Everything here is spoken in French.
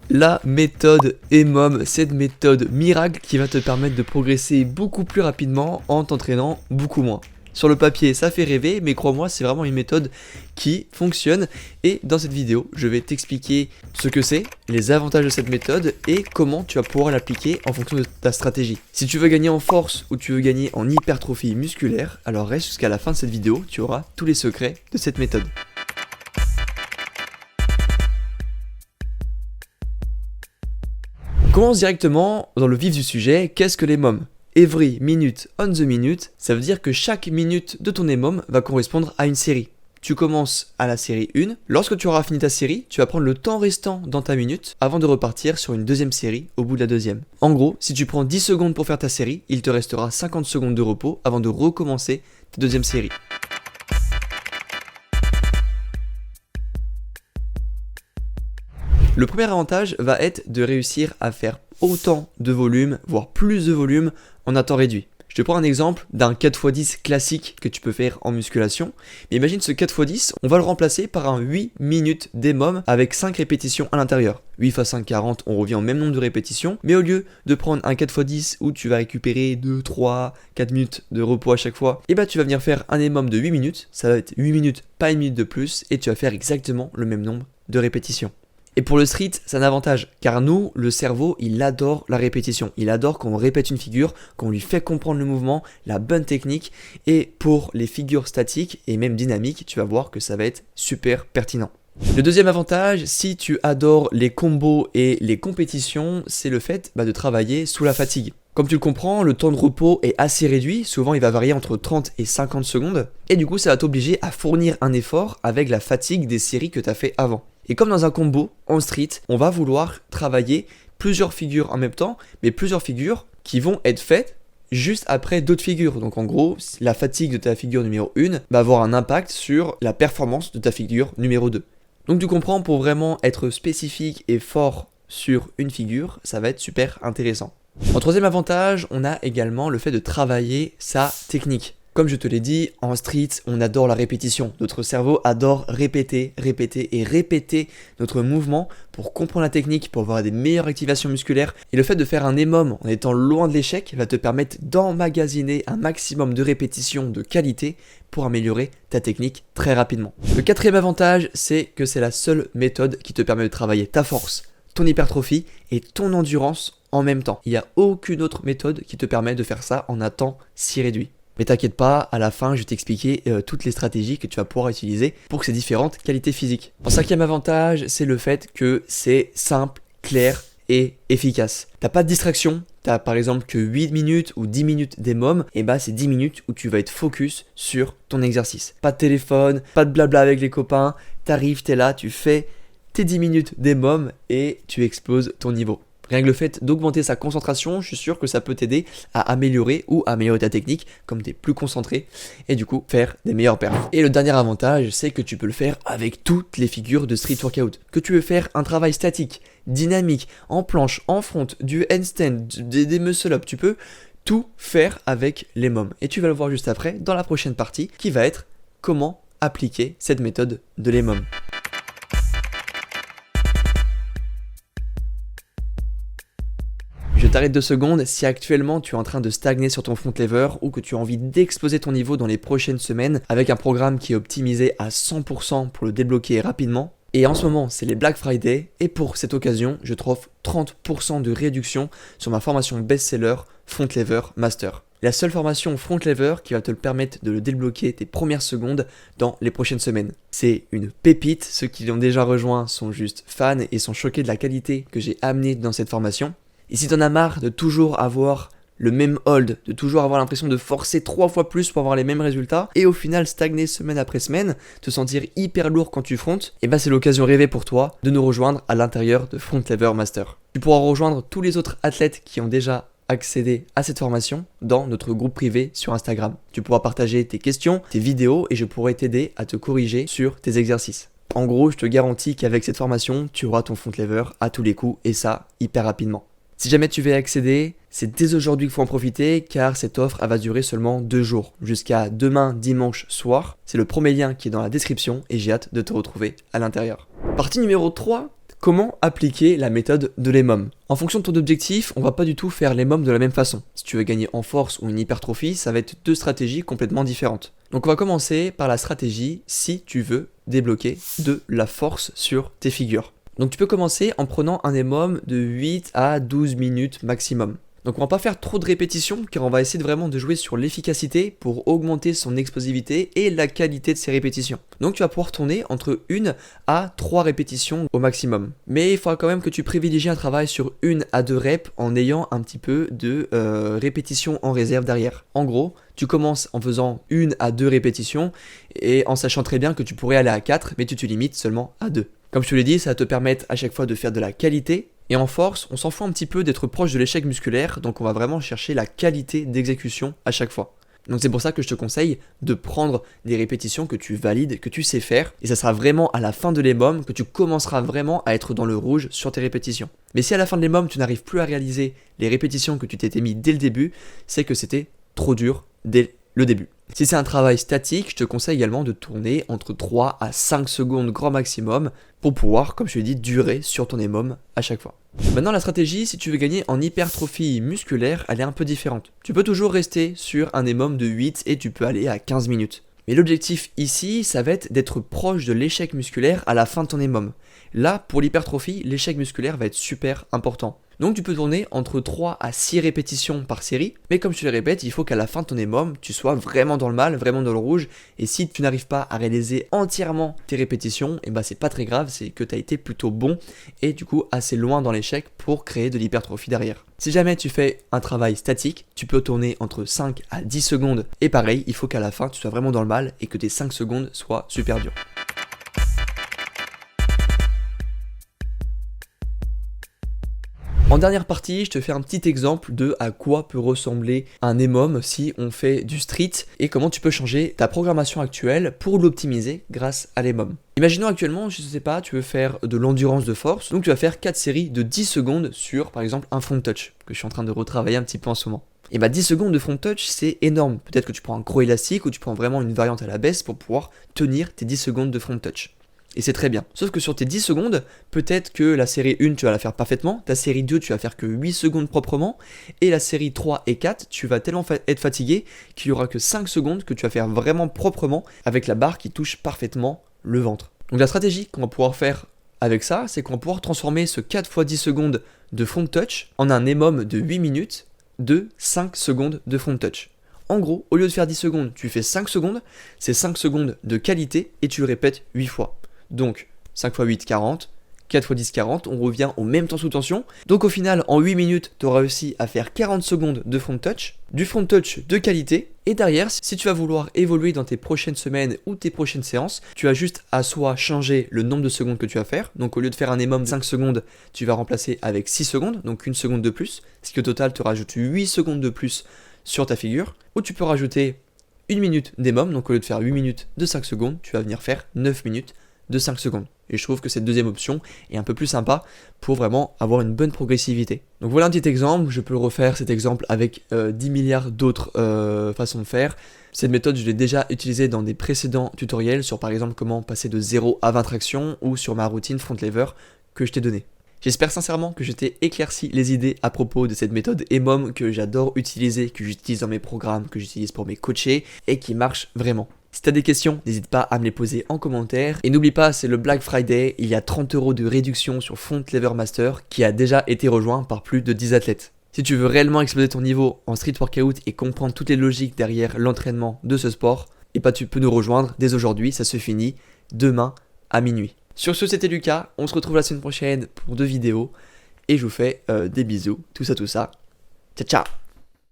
La méthode EMOM, cette méthode miracle qui va te permettre de progresser beaucoup plus rapidement en t'entraînant beaucoup moins. Sur le papier, ça fait rêver, mais crois-moi, c'est vraiment une méthode qui fonctionne. Et dans cette vidéo, je vais t'expliquer ce que c'est, les avantages de cette méthode et comment tu vas pouvoir l'appliquer en fonction de ta stratégie. Si tu veux gagner en force ou tu veux gagner en hypertrophie musculaire, alors reste jusqu'à la fin de cette vidéo, tu auras tous les secrets de cette méthode. On commence directement dans le vif du sujet. Qu'est-ce que l'EMOM ? Every minute on the minute, ça veut dire que chaque minute de ton EMOM va correspondre à une série. Tu commences à la série 1, lorsque tu auras fini ta série, tu vas prendre le temps restant dans ta minute avant de repartir sur une deuxième série au bout de la deuxième. En gros, si tu prends 10 secondes pour faire ta série, il te restera 50 secondes de repos avant de recommencer ta deuxième série. Le premier avantage va être de réussir à faire autant de volume, voire plus de volume en un temps réduit. Je te prends un exemple d'un 4x10 classique que tu peux faire en musculation. Mais imagine ce 4x10, on va le remplacer par un 8 minutes d'EMOM avec 5 répétitions à l'intérieur. 8 x 5, 40, on revient au même nombre de répétitions. Mais au lieu de prendre un 4x10 où tu vas récupérer 2, 3, 4 minutes de repos à chaque fois, et bah tu vas venir faire un EMOM de 8 minutes. Ça va être 8 minutes, pas une minute de plus, et tu vas faire exactement le même nombre de répétitions. Et pour le street, c'est un avantage, car nous, le cerveau, il adore la répétition. Il adore quand on répète une figure, qu'on lui fait comprendre le mouvement, la bonne technique. Et pour les figures statiques et même dynamiques, tu vas voir que ça va être super pertinent. Le deuxième avantage, si tu adores les combos et les compétitions, c'est le fait de travailler sous la fatigue. Comme tu le comprends, le temps de repos est assez réduit, souvent il va varier entre 30 et 50 secondes, et du coup ça va t'obliger à fournir un effort avec la fatigue des séries que tu as fait avant. Et comme dans un combo, en street, on va vouloir travailler plusieurs figures en même temps, mais plusieurs figures qui vont être faites juste après d'autres figures. Donc en gros, la fatigue de ta figure numéro 1 va avoir un impact sur la performance de ta figure numéro 2. Donc tu comprends, pour vraiment être spécifique et fort sur une figure, ça va être super intéressant. En troisième avantage, on a également le fait de travailler sa technique. Comme je te l'ai dit, en street, on adore la répétition. Notre cerveau adore répéter, répéter et répéter notre mouvement pour comprendre la technique, pour avoir des meilleures activations musculaires. Et le fait de faire un EMOM en étant loin de l'échec va te permettre d'emmagasiner un maximum de répétitions de qualité pour améliorer ta technique très rapidement. Le quatrième avantage, c'est que c'est la seule méthode qui te permet de travailler ta force, ton hypertrophie et ton endurance en même temps. Il n'y a aucune autre méthode qui te permet de faire ça en un temps si réduit. Mais t'inquiète pas, à la fin, je vais t'expliquer toutes les stratégies que tu vas pouvoir utiliser pour ces différentes qualités physiques. En cinquième avantage, c'est le fait que c'est simple, clair et efficace. T'as pas de distraction, t'as par exemple que 8 minutes ou 10 minutes d'EMOM, et bah c'est 10 minutes où tu vas être focus sur ton exercice. Pas de téléphone, pas de blabla avec les copains, t'arrives, t'es là, tu fais tes 10 minutes d'EMOM et tu exploses ton niveau. Rien que le fait d'augmenter sa concentration, je suis sûr que ça peut t'aider à améliorer ta technique comme tu es plus concentré et du coup faire des meilleures perfs. Et le dernier avantage, c'est que tu peux le faire avec toutes les figures de street workout. Que tu veux faire un travail statique, dynamique, en planche, en front, du handstand, des muscle-up, tu peux tout faire avec l'EMOM. Et tu vas le voir juste après dans la prochaine partie qui va être comment appliquer cette méthode de l'EMOM. Je t'arrête 2 secondes, si actuellement tu es en train de stagner sur ton front lever ou que tu as envie d'exploser ton niveau dans les prochaines semaines avec un programme qui est optimisé à 100% pour le débloquer rapidement. Et en ce moment, c'est les Black Friday et pour cette occasion, je t'offre 30% de réduction sur ma formation best-seller Front Lever Master. La seule formation Front Lever qui va te permettre de le débloquer tes premières secondes dans les prochaines semaines. C'est une pépite, ceux qui l'ont déjà rejoint sont juste fans et sont choqués de la qualité que j'ai amenée dans cette formation. Et si t'en as marre de toujours avoir le même hold, de toujours avoir l'impression de forcer 3 fois plus pour avoir les mêmes résultats, et au final stagner semaine après semaine, te sentir hyper lourd quand tu frontes, et bah c'est l'occasion rêvée pour toi de nous rejoindre à l'intérieur de Front Lever Master. Tu pourras rejoindre tous les autres athlètes qui ont déjà accédé à cette formation dans notre groupe privé sur Instagram. Tu pourras partager tes questions, tes vidéos, et je pourrai t'aider à te corriger sur tes exercices. En gros, je te garantis qu'avec cette formation, tu auras ton front lever à tous les coups, et ça, hyper rapidement. Si jamais tu veux y accéder, c'est dès aujourd'hui qu'il faut en profiter car cette offre elle va durer seulement 2 jours, jusqu'à demain dimanche soir. C'est le premier lien qui est dans la description et j'ai hâte de te retrouver à l'intérieur. Partie numéro 3, Comment appliquer la méthode de l'EMOM? En fonction de ton objectif, on va pas du tout faire l'EMOM de la même façon. Si tu veux gagner en force ou une hypertrophie, ça va être deux stratégies complètement différentes. Donc on va commencer par la stratégie si tu veux débloquer de la force sur tes figures. Donc tu peux commencer en prenant un EMOM de 8 à 12 minutes maximum. Donc on va pas faire trop de répétitions car on va essayer vraiment de jouer sur l'efficacité pour augmenter son explosivité et la qualité de ses répétitions. Donc tu vas pouvoir tourner entre 1 à 3 répétitions au maximum. Mais il faudra quand même que tu privilégies un travail sur 1 à 2 reps en ayant un petit peu de répétitions en réserve derrière. En gros, tu commences en faisant 1 à 2 répétitions et en sachant très bien que tu pourrais aller à 4 mais tu te limites seulement à 2. Comme je te l'ai dit, ça va te permettre à chaque fois de faire de la qualité. Et en force, on s'en fout un petit peu d'être proche de l'échec musculaire, donc on va vraiment chercher la qualité d'exécution à chaque fois. Donc c'est pour ça que je te conseille de prendre des répétitions que tu valides, que tu sais faire, et ça sera vraiment à la fin de l'EMOM que tu commenceras vraiment à être dans le rouge sur tes répétitions. Mais si à la fin de l'EMOM tu n'arrives plus à réaliser les répétitions que tu t'étais mis dès le début, c'est que c'était trop dur dès le début. Si c'est un travail statique, je te conseille également de tourner entre 3 à 5 secondes grand maximum pour pouvoir, comme je l'ai dit, durer sur ton EMOM à chaque fois. Maintenant, la stratégie, si tu veux gagner en hypertrophie musculaire, elle est un peu différente. Tu peux toujours rester sur un EMOM de 8 et tu peux aller à 15 minutes. Mais l'objectif ici, ça va être d'être proche de l'échec musculaire à la fin de ton EMOM. Là, pour l'hypertrophie, l'échec musculaire va être super important. Donc tu peux tourner entre 3 à 6 répétitions par série, mais comme je te le répète, il faut qu'à la fin de ton EMOM, tu sois vraiment dans le mal, vraiment dans le rouge, et si tu n'arrives pas à réaliser entièrement tes répétitions, et bah c'est pas très grave, c'est que tu as été plutôt bon, et du coup assez loin dans l'échec pour créer de l'hypertrophie derrière. Si jamais tu fais un travail statique, tu peux tourner entre 5 à 10 secondes, et pareil, il faut qu'à la fin tu sois vraiment dans le mal, et que tes 5 secondes soient super dures. En dernière partie, je te fais un petit exemple de à quoi peut ressembler un EMOM si on fait du street et comment tu peux changer ta programmation actuelle pour l'optimiser grâce à l'EMOM. Imaginons actuellement, je ne sais pas, tu veux faire de l'endurance de force, donc tu vas faire 4 séries de 10 secondes sur par exemple un front touch, que je suis en train de retravailler un petit peu en ce moment. Et bah 10 secondes de front touch, c'est énorme. Peut-être que tu prends un gros élastique ou tu prends vraiment une variante à la baisse pour pouvoir tenir tes 10 secondes de front touch. Et c'est très bien. Sauf que sur tes 10 secondes, peut-être que la série 1, tu vas la faire parfaitement, ta série 2, tu vas faire que 8 secondes proprement, et la série 3 et 4, tu vas tellement être fatigué qu'il n'y aura que 5 secondes que tu vas faire vraiment proprement avec la barre qui touche parfaitement le ventre. Donc la stratégie qu'on va pouvoir faire avec ça, c'est qu'on va pouvoir transformer ce 4 x 10 secondes de front touch en un EMOM de 8 minutes de 5 secondes de front touch. En gros, au lieu de faire 10 secondes, tu fais 5 secondes, c'est 5 secondes de qualité et tu le répètes 8 fois. Donc 5 x 8, 40, 4 x 10, 40, on revient au même temps sous tension. Donc au final, en 8 minutes, tu auras réussi à faire 40 secondes de front touch, du front touch de qualité. Et derrière, si tu vas vouloir évoluer dans tes prochaines semaines ou tes prochaines séances, tu as juste à soit changer le nombre de secondes que tu vas faire. Donc au lieu de faire un EMOM de 5 secondes, tu vas remplacer avec 6 secondes, donc une seconde de plus. Ce qui au total te rajoute 8 secondes de plus sur ta figure. Ou tu peux rajouter 1 minute d'EMOM, donc au lieu de faire 8 minutes de 5 secondes, tu vas venir faire 9 minutes de 5 secondes. Et je trouve que cette deuxième option est un peu plus sympa pour vraiment avoir une bonne progressivité. Donc voilà un petit exemple, je peux le refaire cet exemple avec 10 milliards d'autres façons de faire. Cette méthode, je l'ai déjà utilisée dans des précédents tutoriels sur par exemple comment passer de 0 à 20 tractions ou sur ma routine front lever que je t'ai donnée. J'espère sincèrement que je t'ai éclairci les idées à propos de cette méthode EMOM que j'adore utiliser, que j'utilise dans mes programmes, que j'utilise pour mes coachés et qui marche vraiment. Si tu as des questions, n'hésite pas à me les poser en commentaire. Et n'oublie pas, c'est le Black Friday, il y a 30 € de réduction sur Front Lever Master qui a déjà été rejoint par plus de 10 athlètes. Si tu veux réellement exploser ton niveau en street workout et comprendre toutes les logiques derrière l'entraînement de ce sport, et bah tu peux nous rejoindre dès aujourd'hui, ça se finit demain à minuit. Sur ce, c'était Lucas, on se retrouve la semaine prochaine pour 2 vidéos et je vous fais des bisous, tout ça. Ciao ciao.